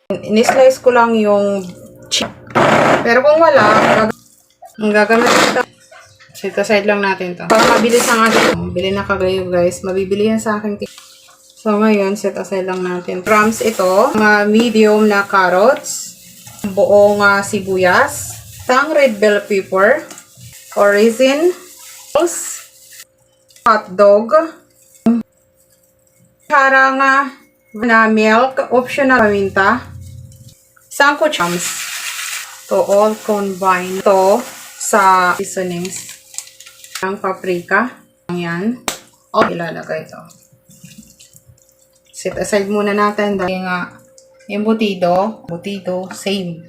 Inislice ko lang yung chip. Pero kung wala, ang gagamit ito. Set aside lang natin to. Para mabilis ang ating. Bili na kagayo guys. Mabibili yan sa aking. So ngayon, set aside lang natin. Crumbs ito. Medium na carrots. Buong sibuyas. Isang red bell pepper. Orezin. Hotdog. Parang na milk. Optional paminta. Isang kutsams. To all combine. Ito sa seasonings. Ang paprika. Ayan. O, ilalagay ito. Set aside muna natin dahil nga yung butido, same.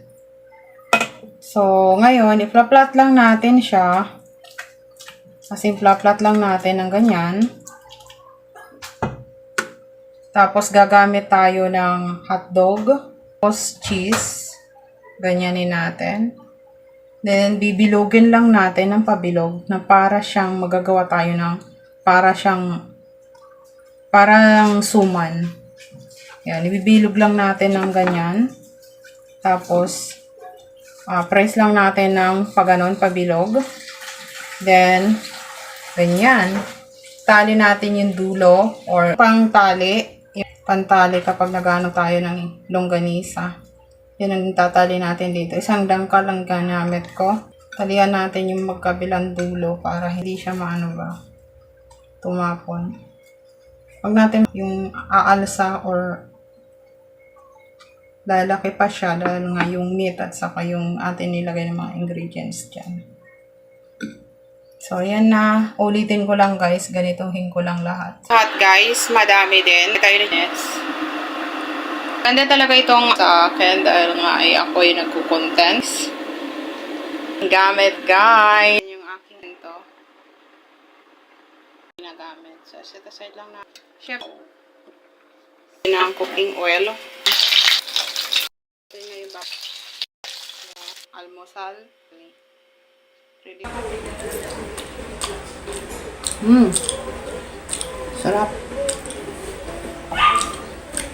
So, ngayon, i-flat lang natin siya. Kasi flat lang natin ng ganyan. Tapos, gagamit tayo ng hotdog. Tapos, cheese. Ganyanin natin. Then, bibilogin lang natin ng pabilog na para siyang magagawa tayo ng parang suman. Yan, ibibilog lang natin ng ganyan. Tapos, press lang natin ng paganon, pabilog. Then, ganyan. Tali natin yung dulo or pantali kapag nagano tayo ng longganisa. Yan ang tatali natin dito. Isang dangkal lang gamit ko. Talian natin yung magkabilang dulo para hindi siya tumapon. Huwag natin yung aalsa or lalaki pa siya dahil nga yung meat at saka yung atin nilagay ng mga ingredients dyan. So, yan na. Ulitin ko lang guys. Ganituhin ko lang lahat. Lahat guys. Madami din. Tayo rin yes. Ganda talaga itong sa akin dahil nga ay ako yung nagkukontents. Gamit guys. Yung aking ito. Ginagamit. So, set aside lang na. Chef. Ito na ang cooking oil. Ito na yung almusal. Ready. Sarap.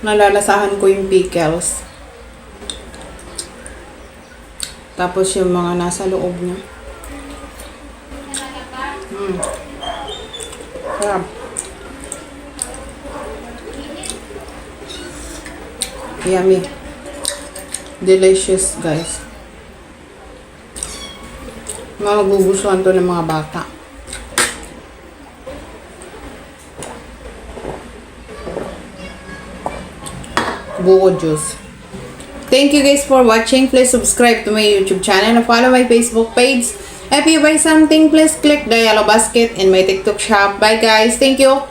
Nalalasahan ko yung pickles. Tapos yung mga nasa loob niya. Sarap. Yummy. Delicious, guys. Magugustuhan to ng mga bata. Buko juice. Thank you guys for watching. Please subscribe to my YouTube channel and follow my Facebook page. If you buy something, please click the yellow basket in my TikTok shop. Bye guys. Thank you.